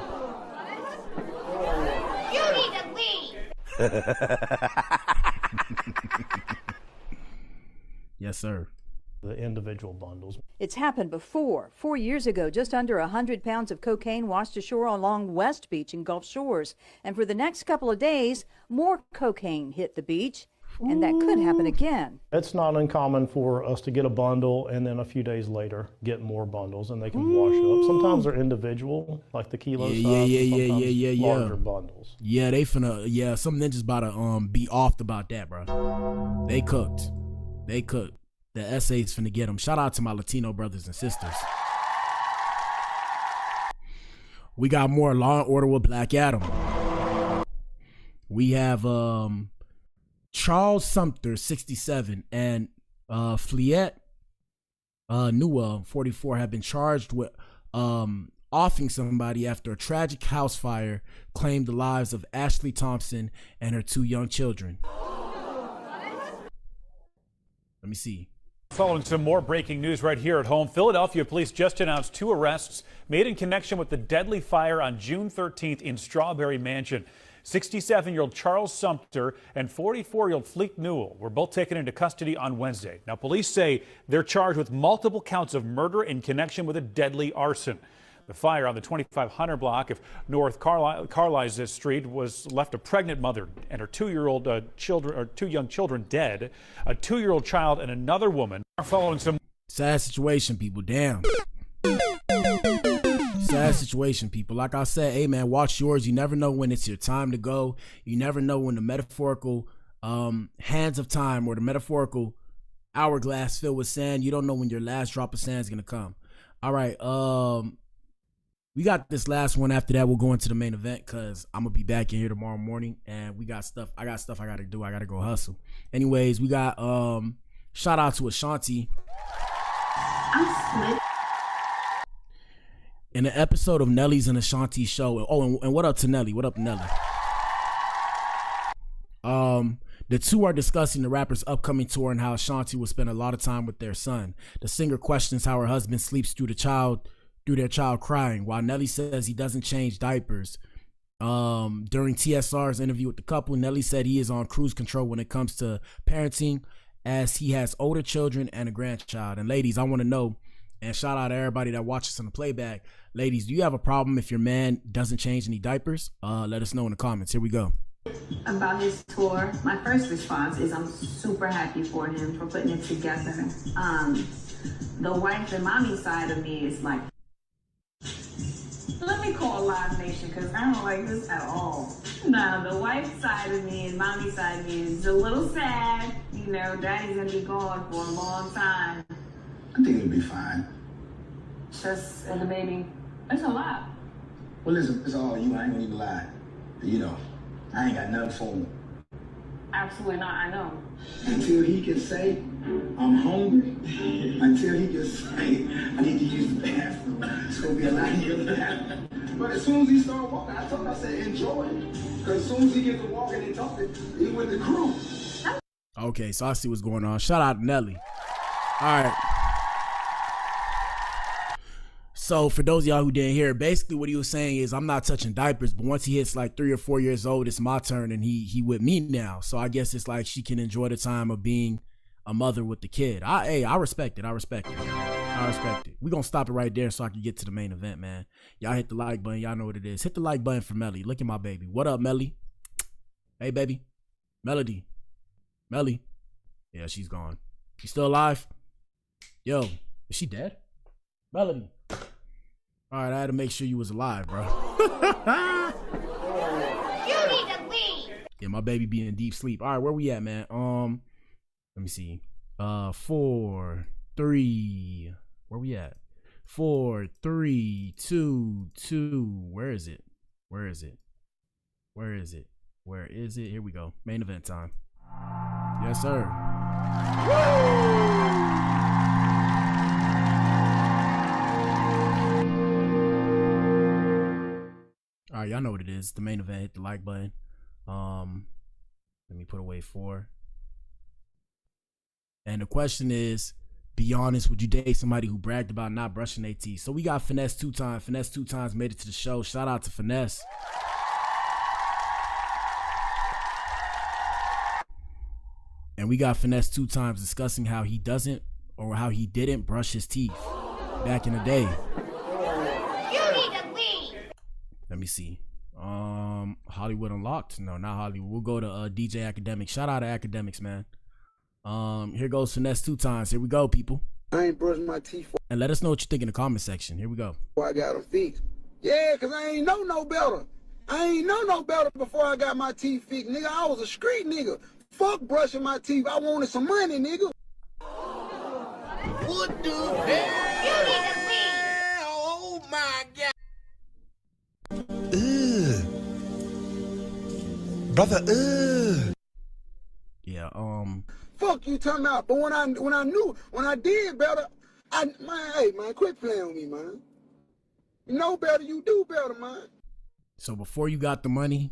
Speaker 8: You need to leave.
Speaker 5: Yes, sir.
Speaker 24: The individual bundles.
Speaker 23: It's happened before. 4 years ago, just under 100 pounds of cocaine washed ashore along West Beach in Gulf Shores. And for the next couple of days, more cocaine hit the beach. And that could happen again.
Speaker 24: It's not uncommon for us to get a bundle and then a few days later get more bundles, and they can wash up. Sometimes they're individual, like the kilo size. Larger bundles.
Speaker 5: Yeah, they finna. Yeah, some ninjas about to be off about that, bro. They cooked. The essays finna get them. Shout out to my Latino brothers and sisters. We got more Law and Order with Black Adam. We have Charles Sumter, 67, and Fliette Newell, 44, have been charged with offing somebody after a tragic house fire claimed the lives of Ashley Thompson and her 2 young children. Let me see.
Speaker 1: Following some more breaking news right here at home, Philadelphia police just announced 2 arrests made in connection with the deadly fire on June 13th in Strawberry Mansion. 67-year-old Charles Sumter and 44-year-old Fleet Newell were both taken into custody on Wednesday. Now, police say they're charged with multiple counts of murder in connection with a deadly arson. The fire on the 2500 block of North Carlisle Street was left a pregnant mother and her 2 young children dead. A 2-year-old child and another woman are following some
Speaker 5: sad situation, people. Damn. Sad situation, people. Like I said, hey man, watch yours. You never know when it's your time to go. You never know when the metaphorical hands of time or the metaphorical hourglass filled with sand. You don't know when your last drop of sand is gonna come. All right, we got this last one. After that, we'll go into the main event because I'm gonna be back in here tomorrow morning and we got stuff. I got stuff I gotta do. I gotta go hustle. Anyways, we got shout out to Ashanti. In an episode of Nelly's and Ashanti's show. Oh, and what up to Nelly? What up, Nelly? The two are discussing the rapper's upcoming tour and how Ashanti will spend a lot of time with their son. The singer questions how her husband sleeps through their child crying, while Nelly says he doesn't change diapers. During TSR's interview with the couple, Nelly said he is on cruise control when it comes to parenting, as he has older children and a grandchild. And ladies, I want to know, and shout out to everybody that watches on the playback. Ladies, do you have a problem if your man doesn't change any diapers? Let us know in the comments. Here we go.
Speaker 25: About his tour, my first response is I'm super happy for him for putting it together. The wife and mommy side of me is like, let me call Live Nation because I don't like this at all. Now, the wife side of me and mommy side of me is a little sad. You know, daddy's gonna be gone for a long time.
Speaker 26: I think it'll be fine.
Speaker 25: Just and the baby, it's a lot.
Speaker 26: Well, listen, it's all you. I ain't gonna even lie. You know, I ain't got nothing for him.
Speaker 25: Absolutely not, I know.
Speaker 26: Until he can say, I'm hungry. Until he can say, I need to use the bathroom. It's going to be a lot of your life. But as soon as he started walking, I told him, I said, enjoy it. Because as soon as he gets to walking and talking, he with the crew.
Speaker 5: Okay, so I see what's going on. Shout out to Nelly. All right. So for those of y'all who didn't hear, basically what he was saying is I'm not touching diapers, but once he hits like 3 or 4 years old, it's my turn and he with me now. So I guess it's like she can enjoy the time of being a mother with the kid. I respect it. I respect it. We're going to stop it right there so I can get to the main event, man. Y'all hit the like button. Y'all know what it is. Hit the like button for Melly. Look at my baby. What up, Melly? Hey, baby. Melody. Melly. Yeah, she's gone. She's still alive? Yo, is she dead? Melody. All right, I had to make sure you was alive, bro.
Speaker 8: You need to leave.
Speaker 5: Yeah, my baby be in deep sleep. All right, where we at, man? Let me see. 4, 3. Where we at? 4, 3, 2, 2. Where is it? Where is it? Where is it? Where is it? Here we go. Main event time. Yes, sir. Woo! All right, y'all know what it is. The main event. Hit the like button. Let me put away 4. And the question is, be honest, would you date somebody who bragged about not brushing their teeth? So we got Finesse2Tymes. Finesse2Tymes made it to the show. Shout out to Finesse. And we got Finesse2Tymes discussing how he doesn't or how he didn't brush his teeth back in the day.
Speaker 8: You need to leave.
Speaker 5: Let me see. Hollywood Unlocked. No, not Hollywood. We'll go to DJ Academics. Shout out to Academics, man. Here goes Finesse2Tymes. Here we go, people.
Speaker 26: I ain't brushed my teeth
Speaker 5: And let us know what you think in the comment section. Here we go.
Speaker 26: before I got them fixed. Yeah, because I ain't know no better. I ain't know no better before I got my teeth fixed, nigga. I was a street nigga. Fuck brushing my teeth. I wanted some money, nigga.
Speaker 10: What the hell?
Speaker 8: You need to leave.
Speaker 10: Oh my God. Brother,
Speaker 5: Yeah,
Speaker 26: Fuck you talking about. But when I did better, hey man, quit playing with me, man. You know better, you do better, man.
Speaker 5: so before you got the money,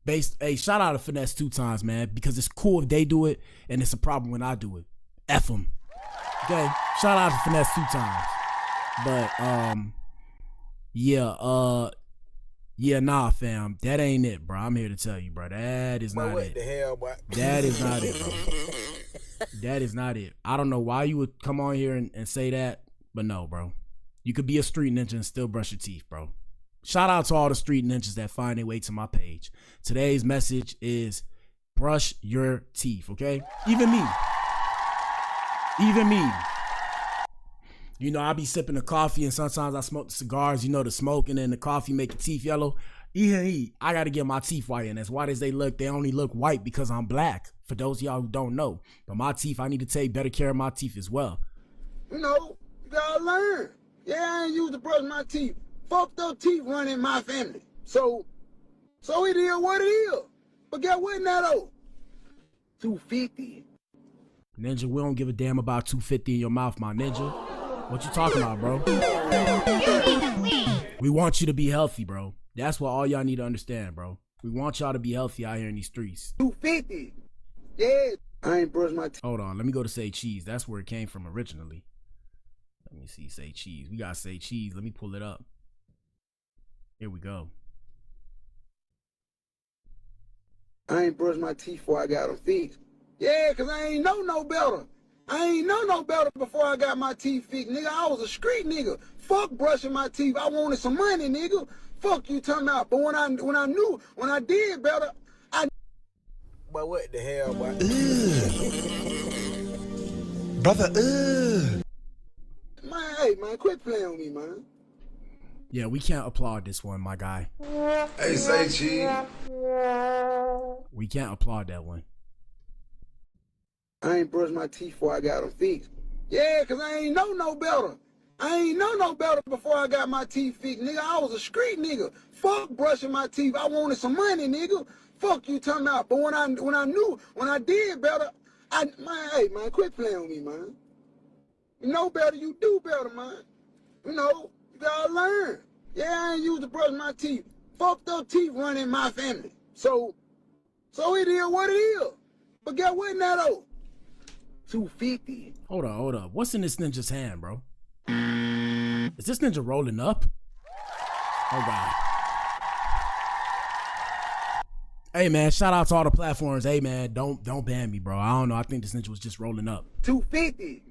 Speaker 5: hey, shout out to Finesse2Tymes, man, because it's cool if they do it, and it's a problem when I do it. F them. Okay, shout out to Finesse2Tymes. But yeah, nah, fam, that ain't it, bro. I'm here to tell you, bro, that is not it.
Speaker 10: What the hell, boy?
Speaker 5: That is not it, bro. That is not it. I don't know why you would come on here and say that, but no, bro. You could be a street ninja and still brush your teeth, bro. Shout out to all the street ninjas that find their way to my page. Today's message is brush your teeth, okay? Even me. You know, I be sipping the coffee and sometimes I smoke the cigars, you know, the smoke and then the coffee make your teeth yellow. I got to get my teeth white, and as white as they only look white because I'm black. For those of y'all who don't know. But my teeth, I need to take better care of my teeth as well.
Speaker 26: You know, you gotta learn. Yeah, I ain't used to brush my teeth. Fucked up teeth run in my family. So it is what it is. But get what now though? 250.
Speaker 5: Ninja, we don't give a damn about 250 in your mouth, my ninja. What you talking about, bro? We want you to be healthy, bro. That's what all y'all need to understand, bro. We want y'all to be healthy out here in these streets.
Speaker 26: 250. Yeah. I ain't brushed my teeth.
Speaker 5: Hold on, let me go to Say Cheese. That's where it came from originally. Let me see, Say Cheese. We got Say Cheese. Let me pull it up. Here we go.
Speaker 26: I ain't brushed my teeth before I got them fixed. Yeah, because I ain't know no better. I ain't know no better before I got my teeth fixed, nigga. I was a street nigga. Fuck brushing my teeth. I wanted some money, nigga. Fuck you talking about. But when I did better,
Speaker 10: But what the hell, boy? Brother,
Speaker 26: Man, hey, man, quit playing with me, man.
Speaker 5: Yeah, we can't applaud this one, my guy.
Speaker 26: Hey, Say Cheese.
Speaker 5: We can't applaud that one.
Speaker 26: I ain't brushed my teeth before I got them fixed. Yeah, because I ain't know no better. I ain't know no better before I got my teeth fixed, nigga. I was a street nigga. Fuck brushing my teeth. I wanted some money, nigga. Fuck you talking about. But when I did better, hey man, quit playing with me, man. You know better, you do better, man. You know, you gotta learn. Yeah, I ain't used to brush my teeth. Fucked up teeth running in my family. So it is what it is. But get what now though? 250.
Speaker 2: Hold up. What's in this ninja's hand, bro? Is this ninja rolling up? Oh God. Hey man, shout out to all the platforms. Hey man, don't ban me, bro. I don't know. I think this ninja was just rolling up.
Speaker 26: 250.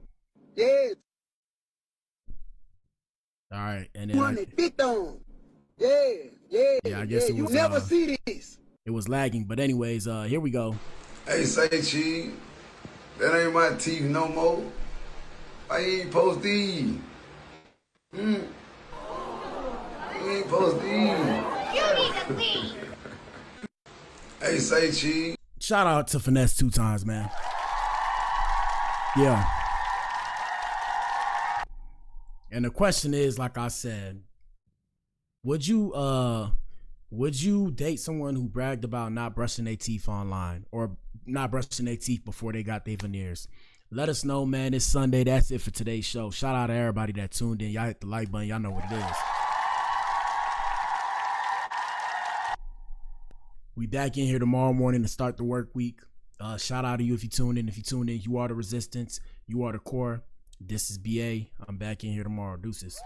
Speaker 26: Yeah.
Speaker 2: All right, and then
Speaker 26: 250 on. Yeah.
Speaker 2: I guess it
Speaker 26: you
Speaker 2: was.
Speaker 26: Never see this.
Speaker 2: It was lagging, but anyways, here we go.
Speaker 7: Hey, say cheese. That ain't my teeth no more. I ain't post these. You ain't post these.
Speaker 8: You need to leave.
Speaker 7: Hey, say cheese.
Speaker 2: Shout out to Finesse2Tymes, man. Yeah. And the question is, like I said, would you date someone who bragged about not brushing their teeth online or not brushing their teeth before they got their veneers? Let us know, man. It's Sunday. That's it for today's show. Shout out to everybody that tuned in. Y'all hit the like button. Y'all know what it is. We back in here tomorrow morning to start the work week. Shout out to you if you tuned in. If you tuned in, you are the resistance. You are the core. This is BA. I'm back in here tomorrow. Deuces.